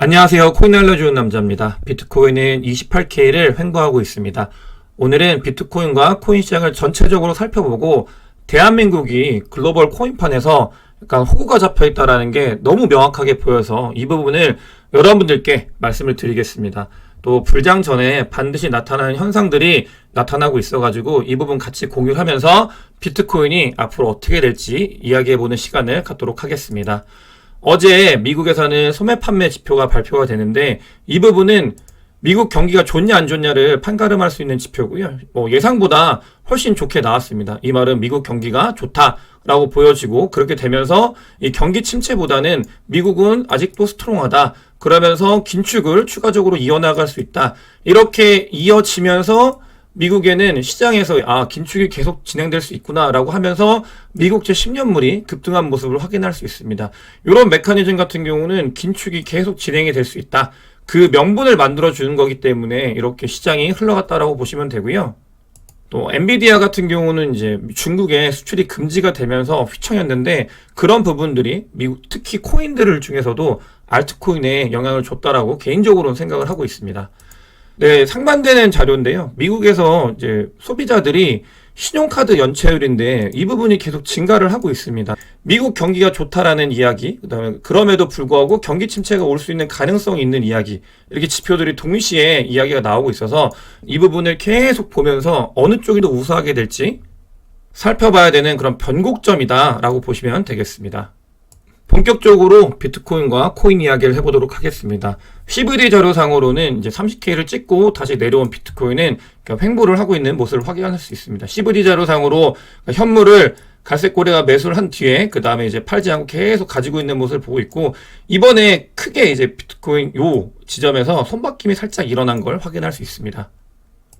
안녕하세요. 코인 알려주는 남자입니다. 비트코인은 28K를 횡보하고 있습니다. 오늘은 비트코인과 코인 시장을 전체적으로 살펴보고 대한민국이 글로벌 코인판에서 약간 호구가 잡혀있다는 게 너무 명확하게 보여서 이 부분을 여러분들께 말씀을 드리겠습니다. 또 불장 전에 반드시 나타나는 현상들이 나타나고 있어가지고 이 부분 같이 공유하면서 비트코인이 앞으로 어떻게 될지 이야기해보는 시간을 갖도록 하겠습니다. 어제 미국에서는 소매 판매 지표가 발표가 되는데 이 부분은 미국 경기가 좋냐 안 좋냐를 판가름할 수 있는 지표고요. 예상보다 훨씬 좋게 나왔습니다. 이 말은 미국 경기가 좋다라고 보여지고 그렇게 되면서 이 경기 침체보다는 미국은 아직도 스트롱하다. 그러면서 긴축을 추가적으로 이어나갈 수 있다. 이렇게 이어지면서 미국에는 시장에서 긴축이 계속 진행될 수 있구나라고 하면서 미국제 10년물이 급등한 모습을 확인할 수 있습니다. 이런 메커니즘 같은 경우는 긴축이 계속 진행이 될 수 있다. 그 명분을 만들어주는 거기 때문에 이렇게 시장이 흘러갔다라고 보시면 되고요. 또 엔비디아 같은 경우는 이제 중국에 수출이 금지가 되면서 휘청였는데 그런 부분들이 미국 특히 코인들을 중에서도 알트코인에 영향을 줬다라고 개인적으로는 생각을 하고 있습니다. 네, 상반되는 자료인데요. 미국에서 이제 소비자들이 신용카드 연체율인데 이 부분이 계속 증가를 하고 있습니다. 미국 경기가 좋다라는 이야기, 그다음에 그럼에도 불구하고 경기 침체가 올 수 있는 가능성이 있는 이야기, 이렇게 지표들이 동시에 이야기가 나오고 있어서 이 부분을 계속 보면서 어느 쪽이 더 우세하게 될지 살펴봐야 되는 그런 변곡점이다라고 보시면 되겠습니다. 본격적으로 비트코인과 코인 이야기를 해보도록 하겠습니다. CVD 자료상으로는 이제 30K를 찍고 다시 내려온 비트코인은 횡보를 하고 있는 모습을 확인할 수 있습니다. CVD 자료상으로 현물을 갈색 고래가 매수를 한 뒤에 그 다음에 이제 팔지 않고 계속 가지고 있는 모습을 보고 있고 이번에 크게 이제 비트코인 요 지점에서 손바뀜이 살짝 일어난 걸 확인할 수 있습니다.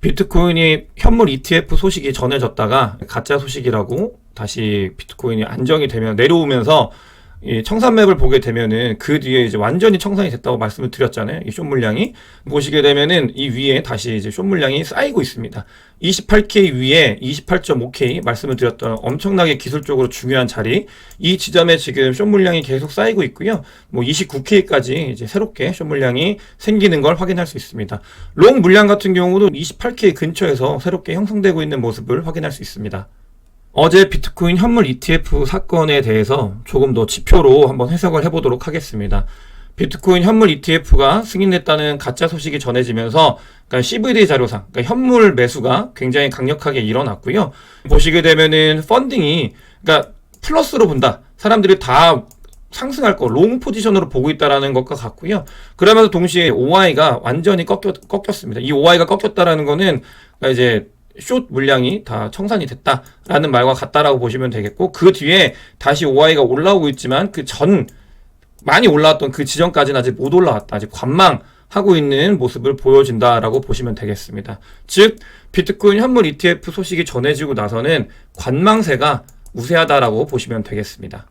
비트코인이 현물 ETF 소식이 전해졌다가 가짜 소식이라고 다시 비트코인이 안정이 되면 내려오면서 이 청산맵을 보게 되면은 그 뒤에 이제 완전히 청산이 됐다고 말씀을 드렸잖아요. 이 숏 물량이 보시게 되면은 이 위에 다시 이제 숏 물량이 쌓이고 있습니다. 28K 위에 28.5K 말씀을 드렸던 엄청나게 기술적으로 중요한 자리 이 지점에 지금 숏 물량이 계속 쌓이고 있고요. 29K까지 이제 새롭게 숏 물량이 생기는 걸 확인할 수 있습니다. 롱 물량 같은 경우도 28K 근처에서 새롭게 형성되고 있는 모습을 확인할 수 있습니다. 어제 비트코인 현물 ETF 사건에 대해서 조금 더 지표로 한번 해석을 해보도록 하겠습니다. 비트코인 현물 ETF가 승인됐다는 가짜 소식이 전해지면서 그러니까 CVD 자료상 그러니까 현물 매수가 굉장히 강력하게 일어났고요. 보시게 되면은 펀딩이 그러니까 플러스로 본다. 사람들이 다 상승할 거 롱 포지션으로 보고 있다라는 것과 같고요. 그러면서 동시에 OI가 완전히 꺾였습니다. 이 OI가 꺾였다라는 거는 그러니까 이제 숏 물량이 다 청산이 됐다라는 말과 같다라고 보시면 되겠고 그 뒤에 다시 OI가 올라오고 있지만 그 전 많이 올라왔던 그 지점까지는 아직 못 올라왔다. 아직 관망하고 있는 모습을 보여준다라고 보시면 되겠습니다. 즉 비트코인 현물 ETF 소식이 전해지고 나서는 관망세가 우세하다라고 보시면 되겠습니다.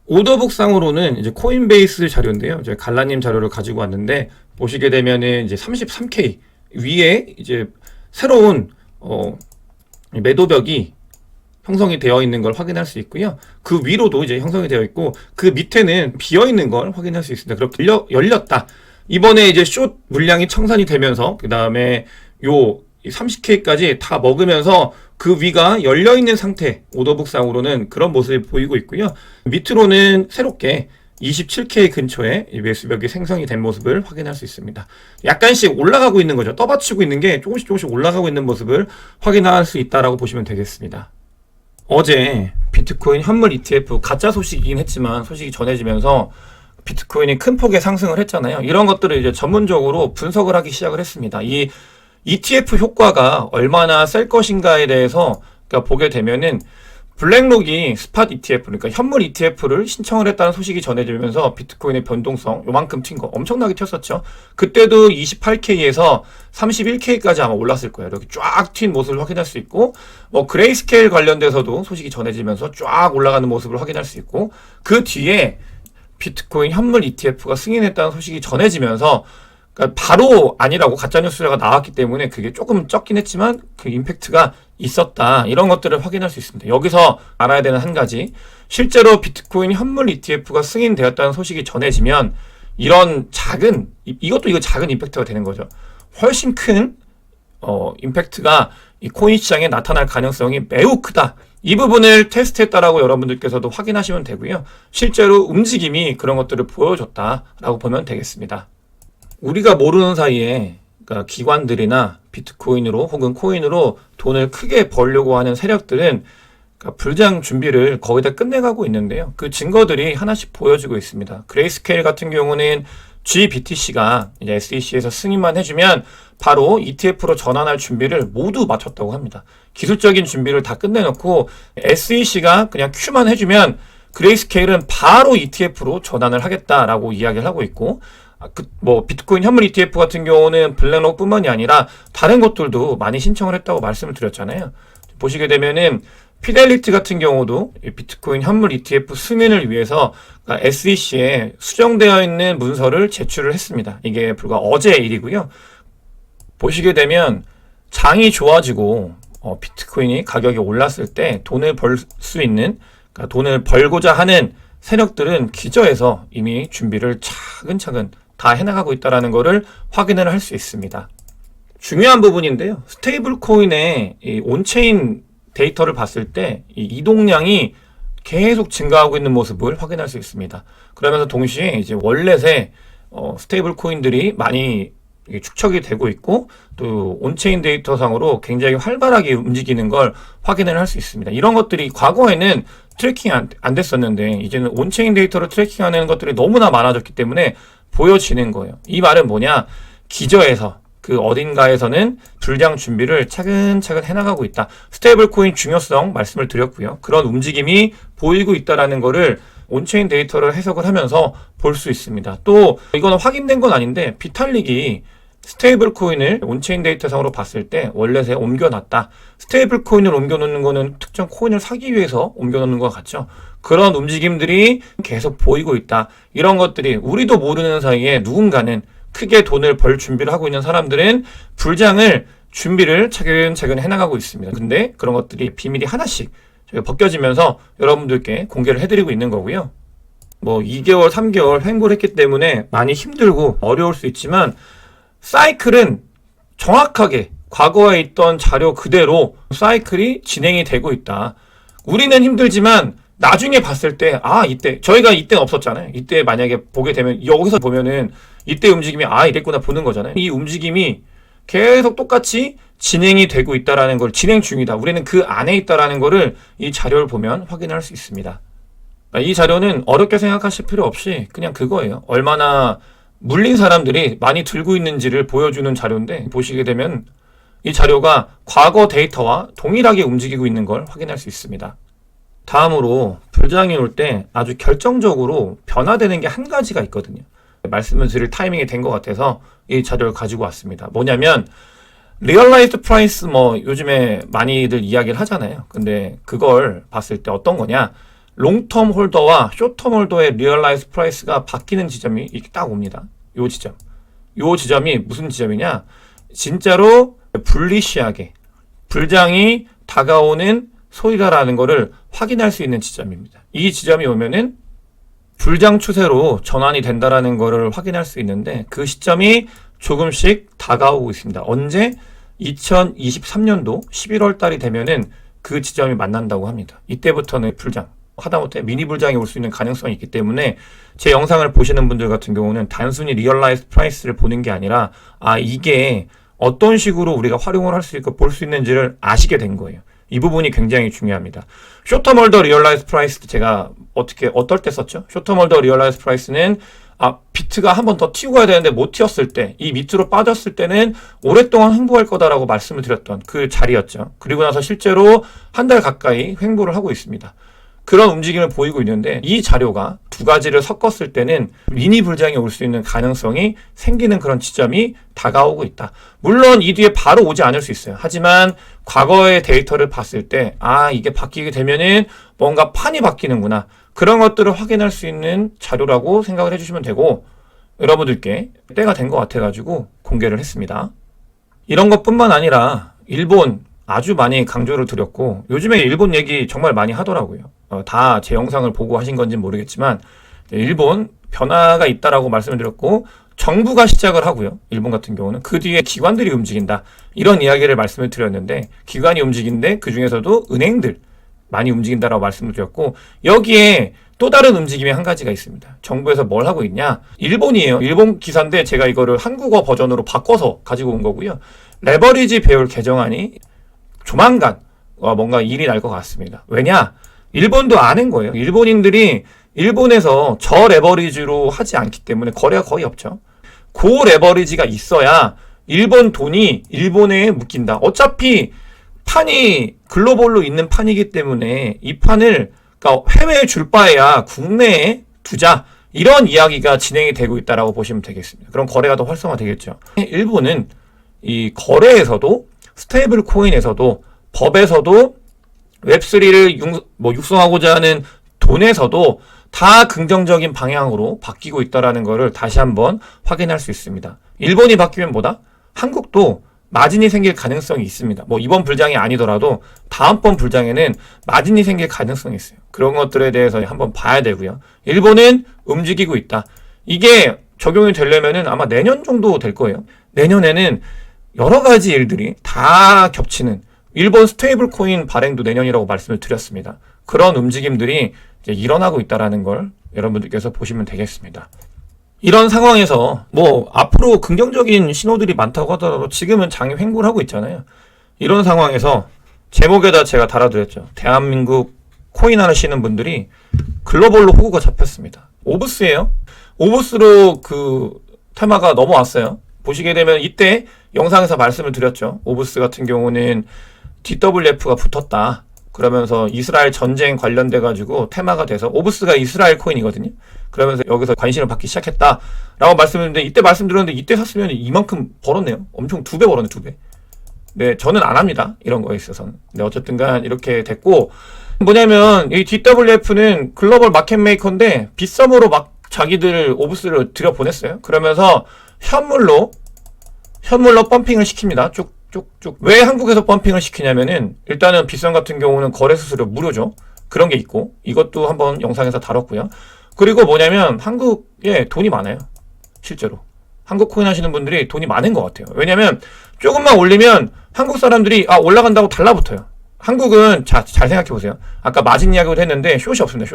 오더북상으로는 이제 코인베이스 자료인데요. 이제 갈라님 자료를 가지고 왔는데 보시게 되면은 이제 33K 위에 이제 새로운 매도벽이 형성이 되어 있는 걸 확인할 수 있고요. 그 위로도 이제 형성이 되어 있고 그 밑에는 비어 있는 걸 확인할 수 있습니다. 그렇게 열렸다. 이번에 이제 숏 물량이 청산이 되면서 그 다음에 요 30K까지 다 먹으면서 그 위가 열려 있는 상태 오더북상으로는 그런 모습이 보이고 있고요. 밑으로는 새롭게 27K 근처에 매수벽이 생성이 된 모습을 확인할 수 있습니다. 약간씩 올라가고 있는 거죠. 떠받치고 있는 게 조금씩 올라가고 있는 모습을 확인할 수 있다라고 보시면 되겠습니다. 어제 비트코인 현물 ETF 가짜 소식이긴 했지만 소식이 전해지면서 비트코인이 큰 폭의 상승을 했잖아요. 이런 것들을 이제 전문적으로 분석을 하기 시작을 했습니다. 이 ETF 효과가 얼마나 셀 것인가에 대해서 그러니까 보게 되면은 블랙록이 스팟 ETF, 그러니까 현물 ETF를 신청을 했다는 소식이 전해지면서 비트코인의 변동성 요만큼 튄 거 엄청나게 튀었었죠. 그때도 28K에서 31K까지 아마 올랐을 거예요. 이렇게 쫙 튄 모습을 확인할 수 있고 그레이스케일 관련돼서도 소식이 전해지면서 쫙 올라가는 모습을 확인할 수 있고 그 뒤에 비트코인 현물 ETF가 승인했다는 소식이 전해지면서 그러니까 바로 아니라고 가짜뉴스가 나왔기 때문에 그게 조금 적긴 했지만 그 임팩트가 있었다. 이런 것들을 확인할 수 있습니다. 여기서 알아야 되는 한 가지, 실제로 비트코인 현물 ETF가 승인되었다는 소식이 전해지면 이런 작은, 이거 작은 임팩트가 되는 거죠. 훨씬 큰 임팩트가 이 코인 시장에 나타날 가능성이 매우 크다. 이 부분을 테스트했다라고 여러분들께서도 확인하시면 되고요. 실제로 움직임이 그런 것들을 보여줬다라고 보면 되겠습니다. 우리가 모르는 사이에 그러니까 기관들이나 비트코인으로 혹은 코인으로 돈을 크게 벌려고 하는 세력들은 그러니까 불장 준비를 거의 다 끝내가고 있는데요. 그 증거들이 하나씩 보여지고 있습니다. 그레이스케일 같은 경우는 GBTC가 이제 SEC에서 승인만 해주면 바로 ETF로 전환할 준비를 모두 마쳤다고 합니다. 기술적인 준비를 다 끝내놓고 SEC가 그냥 Q만 해주면 그레이스케일은 바로 ETF로 전환을 하겠다라고 이야기를 하고 있고, 비트코인 현물 ETF 같은 경우는 블랙록뿐만이 아니라 다른 것들도 많이 신청을 했다고 말씀을 드렸잖아요. 보시게 되면은 피델리티 같은 경우도 비트코인 현물 ETF 승인을 위해서 SEC에 수정되어 있는 문서를 제출을 했습니다. 이게 불과 어제의 일이고요. 보시게 되면 장이 좋아지고 비트코인이 가격이 올랐을 때 돈을 벌 수 있는, 그러니까 돈을 벌고자 하는 세력들은 기저에서 이미 준비를 차근차근 다 해나가고 있다는 것을 확인을 할 수 있습니다. 중요한 부분인데요. 스테이블 코인의 이 온체인 데이터를 봤을 때 이 이동량이 계속 증가하고 있는 모습을 확인할 수 있습니다. 그러면서 동시에 이제 월렛에 스테이블 코인들이 많이 축적이 되고 있고, 또 온체인 데이터상으로 굉장히 활발하게 움직이는 걸 확인을 할 수 있습니다. 이런 것들이 과거에는 트래킹이 안 됐었는데 이제는 온체인 데이터를 트래킹하는 것들이 너무나 많아졌기 때문에 보여지는 거예요. 이 말은 뭐냐? 기저에서 그 어딘가에서는 불장 준비를 차근차근 해나가고 있다. 스테이블 코인 중요성 말씀을 드렸고요. 그런 움직임이 보이고 있다라는 거를 온체인 데이터를 해석을 하면서 볼 수 있습니다. 또 이거는 확인된 건 아닌데 비탈릭이 스테이블 코인을 온체인 데이터상으로 봤을 때 월렛에 옮겨놨다. 스테이블 코인을 옮겨놓는 거는 특정 코인을 사기 위해서 옮겨놓는 것 같죠. 그런 움직임들이 계속 보이고 있다. 이런 것들이 우리도 모르는 사이에 누군가는 크게 돈을 벌 준비를 하고 있는 사람들은 불장을 준비를 차근차근 해나가고 있습니다. 근데 그런 것들이 비밀이 하나씩 벗겨지면서 여러분들께 공개를 해드리고 있는 거고요. 2개월, 3개월 횡보를 했기 때문에 많이 힘들고 어려울 수 있지만 사이클은 정확하게 과거에 있던 자료 그대로 사이클이 진행이 되고 있다. 우리는 힘들지만 나중에 봤을 때 이때 저희가 이때는 없었잖아요. 이때 만약에 보게 되면 여기서 보면은 이때 움직임이 이랬구나 보는 거잖아요. 이 움직임이 계속 똑같이 진행이 되고 있다라는 걸, 진행 중이다. 우리는 그 안에 있다라는 거를 이 자료를 보면 확인할 수 있습니다. 이 자료는 어렵게 생각하실 필요 없이 그냥 그거예요. 얼마나 물린 사람들이 많이 들고 있는지를 보여주는 자료인데, 보시게 되면 이 자료가 과거 데이터와 동일하게 움직이고 있는 걸 확인할 수 있습니다. 다음으로 불장이 올 때 아주 결정적으로 변화되는 게 한 가지가 있거든요. 말씀을 드릴 타이밍이 된 것 같아서 이 자료를 가지고 왔습니다. 뭐냐면 리얼라이즈드 프라이스 요즘에 많이들 이야기를 하잖아요. 근데 그걸 봤을 때 어떤 거냐? 롱텀 홀더와 숏텀 홀더의 리얼라이즈 프라이스가 바뀌는 지점이 이렇게 딱 옵니다. 요 지점이 무슨 지점이냐? 진짜로 불리시하게 불장이 다가오는 소리다라는 거를 확인할 수 있는 지점입니다. 이 지점이 오면은 불장 추세로 전환이 된다라는 거를 확인할 수 있는데, 그 시점이 조금씩 다가오고 있습니다. 언제? 2023년도 11월 달이 되면은 그 지점이 만난다고 합니다. 이때부터는 불장, 하다못해 미니 불장이 올 수 있는 가능성이 있기 때문에 제 영상을 보시는 분들 같은 경우는 단순히 리얼라이즈 프라이스를 보는 게 아니라 이게 어떤 식으로 우리가 활용을 할 수 있고 볼 수 있는지를 아시게 된 거예요. 이 부분이 굉장히 중요합니다. 숏텀 홀더 리얼라이즈 프라이스 제가 어떨 때 썼죠? 숏텀 홀더 리얼라이즈 프라이스는 비트가 한 번 더 튀고 가야 되는데 못 튀었을 때, 이 밑으로 빠졌을 때는 오랫동안 횡보할 거다라고 말씀을 드렸던 그 자리였죠. 그리고 나서 실제로 한 달 가까이 횡보를 하고 있습니다. 그런 움직임을 보이고 있는데, 이 자료가 두 가지를 섞었을 때는 미니 불장이 올 수 있는 가능성이 생기는 그런 지점이 다가오고 있다. 물론 이 뒤에 바로 오지 않을 수 있어요. 하지만 과거의 데이터를 봤을 때 이게 바뀌게 되면은 뭔가 판이 바뀌는구나, 그런 것들을 확인할 수 있는 자료라고 생각을 해주시면 되고, 여러분들께 때가 된 것 같아가지고 공개를 했습니다. 이런 것뿐만 아니라 일본 아주 많이 강조를 드렸고, 요즘에 일본 얘기 정말 많이 하더라고요. 다 제 영상을 보고 하신 건지 모르겠지만 일본 변화가 있다라고 말씀을 드렸고, 정부가 시작을 하고요. 일본 같은 경우는 그 뒤에 기관들이 움직인다. 이런 이야기를 말씀을 드렸는데, 기관이 움직이는데 그 중에서도 은행들 많이 움직인다라고 말씀을 드렸고, 여기에 또 다른 움직임이 한 가지가 있습니다. 정부에서 뭘 하고 있냐? 일본이에요. 일본 기사인데 제가 이거를 한국어 버전으로 바꿔서 가지고 온 거고요. 레버리지 배율 개정안이 조만간 뭔가 일이 날 것 같습니다. 왜냐? 일본도 아는 거예요. 일본인들이 일본에서 저레버리지로 하지 않기 때문에 거래가 거의 없죠. 고레버리지가 있어야 일본 돈이 일본에 묶인다. 어차피 판이 글로벌로 있는 판이기 때문에 이 판을 그러니까 해외에 줄 바에야 국내에 두자. 이런 이야기가 진행이 되고 있다라고 보시면 되겠습니다. 그럼 거래가 더 활성화되겠죠. 일본은 이 거래에서도 스테이블 코인에서도 법에서도 웹3를 육성하고자 하는 돈에서도 다 긍정적인 방향으로 바뀌고 있다는 것을 다시 한번 확인할 수 있습니다. 일본이 바뀌면 뭐다? 한국도 마진이 생길 가능성이 있습니다. 이번 불장이 아니더라도 다음번 불장에는 마진이 생길 가능성이 있어요. 그런 것들에 대해서 한번 봐야 되고요. 일본은 움직이고 있다. 이게 적용이 되려면은 아마 내년 정도 될 거예요. 내년에는 여러 가지 일들이 다 겹치는 일본 스테이블 코인 발행도 내년이라고 말씀을 드렸습니다. 그런 움직임들이 이제 일어나고 있다는 걸 여러분들께서 보시면 되겠습니다. 이런 상황에서 앞으로 긍정적인 신호들이 많다고 하더라도 지금은 장이 횡보를 하고 있잖아요. 이런 상황에서 제목에다 제가 달아드렸죠. 대한민국 코인 하시는 분들이 글로벌로 호구가 잡혔습니다. 오브스예요. 오브스로 그 테마가 넘어왔어요. 보시게 되면 이때 영상에서 말씀을 드렸죠. 오브스 같은 경우는 DWF가 붙었다. 그러면서 이스라엘 전쟁 관련돼 가지고 테마가 돼서 오브스가 이스라엘 코인이거든요. 그러면서 여기서 관심을 받기 시작했다라고 말씀드렸는데 이때 말씀드렸는데 이때 샀으면 이만큼 벌었네요. 엄청 2배 벌었네, 2배. 네, 저는 안 합니다. 이런 거에 있어서는. 네, 어쨌든간 이렇게 됐고 뭐냐면 이 DWF는 글로벌 마켓 메이커인데 빗썸으로 막 자기들 오브스를 들여보냈어요. 그러면서 현물로 펌핑을 시킵니다. 쭉쭉쭉. 왜 한국에서 펌핑을 시키냐면은 일단은 빗썸 같은 경우는 거래 수수료 무료죠. 그런 게 있고 이것도 한번 영상에서 다뤘고요. 그리고 뭐냐면 한국에 돈이 많아요. 실제로. 한국 코인 하시는 분들이 돈이 많은 것 같아요. 왜냐면 조금만 올리면 한국 사람들이 올라간다고 달라붙어요. 한국은 잘 생각해보세요. 아까 마진 이야기도 했는데 숏이 없습니다.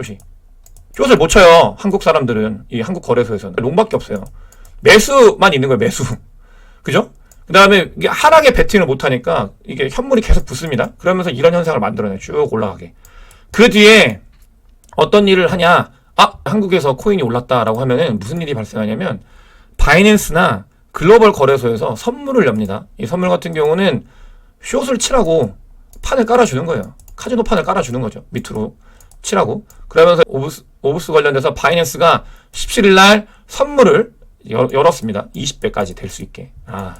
숏을 못 쳐요. 한국 사람들은. 이 한국 거래소에서는 롱밖에 없어요. 매수만 있는 거예요. 매수. 그죠? 그 다음에 이게 하락에 배팅을 못하니까 이게 현물이 계속 붙습니다. 그러면서 이런 현상을 만들어내요. 쭉 올라가게. 그 뒤에 어떤 일을 하냐? 한국에서 코인이 올랐다라고 하면은 무슨 일이 발생하냐면 바이낸스나 글로벌 거래소에서 선물을 엽니다. 이 선물 같은 경우는 숏을 치라고 판을 깔아주는 거예요. 카지노 판을 깔아주는 거죠. 밑으로 치라고. 그러면서 오브스 관련돼서 바이낸스가 17일 날 선물을 열었습니다. 20배까지 될 수 있게.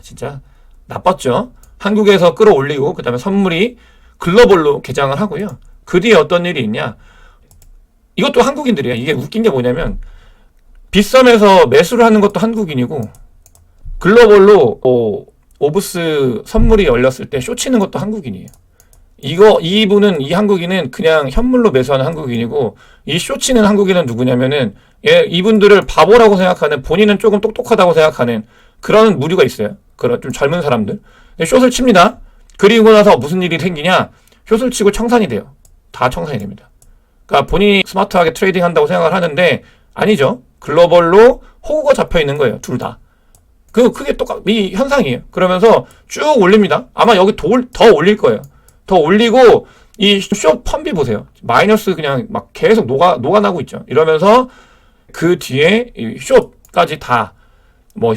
진짜 나빴죠. 한국에서 끌어올리고 그 다음에 선물이 글로벌로 개장을 하고요. 그 뒤에 어떤 일이 있냐. 이것도 한국인들이에요. 이게 웃긴 게 뭐냐면 빗썸에서 매수를 하는 것도 한국인이고 글로벌로 오브스 선물이 열렸을 때 쇼 치는 것도 한국인이에요. 이 한국인은 그냥 현물로 매수하는 한국인이고 이 쇼 치는 한국인은 누구냐면은 이분들을 바보라고 생각하는 본인은 조금 똑똑하다고 생각하는 그런 무리가 있어요. 그런 좀 젊은 사람들. 숏을 칩니다. 그리고 나서 무슨 일이 생기냐? 숏을 치고 청산이 돼요. 다 청산이 됩니다. 그러니까 본인이 스마트하게 트레이딩 한다고 생각을 하는데 아니죠. 글로벌로 호구가 잡혀 있는 거예요. 둘 다. 그게 이 현상이에요. 그러면서 쭉 올립니다. 아마 여기 더 올릴 거예요. 더 올리고 이 숏 펌비 보세요. 마이너스 그냥 막 계속 녹아나고 있죠. 이러면서 그 뒤에 이 숏까지 다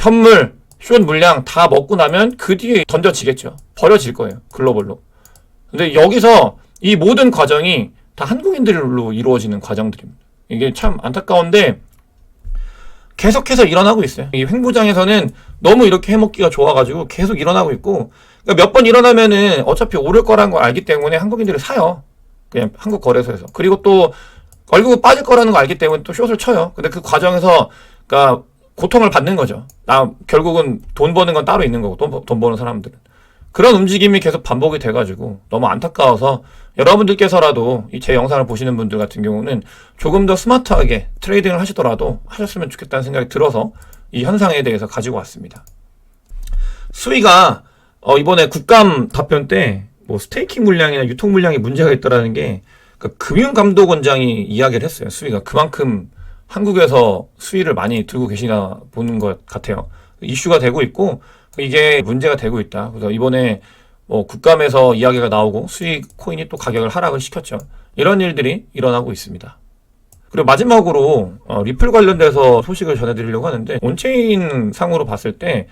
현물, 숏 물량 다 먹고 나면 그 뒤에 던져지겠죠. 버려질 거예요. 글로벌로. 근데 여기서 이 모든 과정이 다 한국인들로 이루어지는 과정들입니다. 이게 참 안타까운데 계속해서 일어나고 있어요. 이 횡보장에서는 너무 이렇게 해먹기가 좋아가지고 계속 일어나고 있고 그러니까 몇 번 일어나면은 어차피 오를 거라는 걸 알기 때문에 한국인들이 사요. 그냥 한국 거래소에서. 그리고 또 결국 빠질 거라는 걸 알기 때문에 또 숏을 쳐요. 근데 그 과정에서 그러니까 고통을 받는 거죠. 결국은 돈 버는 건 따로 있는 거고 돈 버는 사람들은. 그런 움직임이 계속 반복이 돼가지고 너무 안타까워서 여러분들께서라도 이 제 영상을 보시는 분들 같은 경우는 조금 더 스마트하게 트레이딩을 하시더라도 하셨으면 좋겠다는 생각이 들어서 이 현상에 대해서 가지고 왔습니다. 수위가 이번에 국감 답변 때 뭐 스테이킹 물량이나 유통 물량이 문제가 있다라는 게 금융감독원장이 이야기를 했어요. 수위가 그만큼 한국에서 수위를 많이 들고 계시나 보는 것 같아요. 이슈가 되고 있고 이게 문제가 되고 있다. 그래서 이번에 뭐 국감에서 이야기가 나오고 수익 코인이 또 가격을 하락을 시켰죠. 이런 일들이 일어나고 있습니다. 그리고 마지막으로 리플 관련돼서 소식을 전해드리려고 하는데 온체인 상으로 봤을 때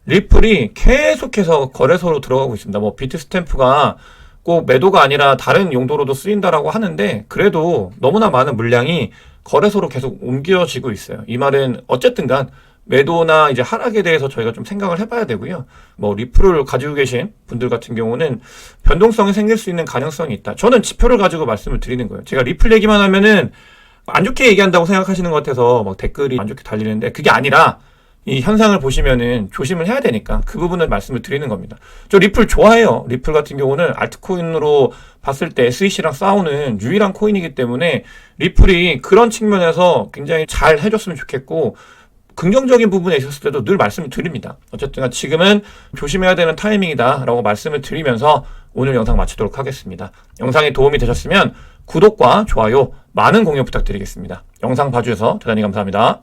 리플이 계속해서 거래소로 들어가고 있습니다. 뭐 비트스탬프가 꼭 매도가 아니라 다른 용도로도 쓰인다라고 하는데 그래도 너무나 많은 물량이 거래소로 계속 옮겨지고 있어요. 이 말은 어쨌든 간 매도나 이제 하락에 대해서 저희가 좀 생각을 해봐야 되고요. 뭐 리플을 가지고 계신 분들 같은 경우는 변동성이 생길 수 있는 가능성이 있다. 저는 지표를 가지고 말씀을 드리는 거예요. 제가 리플 얘기만 하면은 안 좋게 얘기한다고 생각하시는 것 같아서 막 댓글이 안 좋게 달리는데 그게 아니라 이 현상을 보시면은 조심을 해야 되니까 그 부분을 말씀을 드리는 겁니다. 저 리플 좋아해요. 리플 같은 경우는 알트코인으로 봤을 때 SEC랑 싸우는 유일한 코인이기 때문에 리플이 그런 측면에서 굉장히 잘 해줬으면 좋겠고 긍정적인 부분에 있었을 때도 늘 말씀을 드립니다. 어쨌든 지금은 조심해야 되는 타이밍이다 라고 말씀을 드리면서 오늘 영상 마치도록 하겠습니다. 영상이 도움이 되셨으면 구독과 좋아요 많은 공유 부탁드리겠습니다. 영상 봐주셔서 대단히 감사합니다.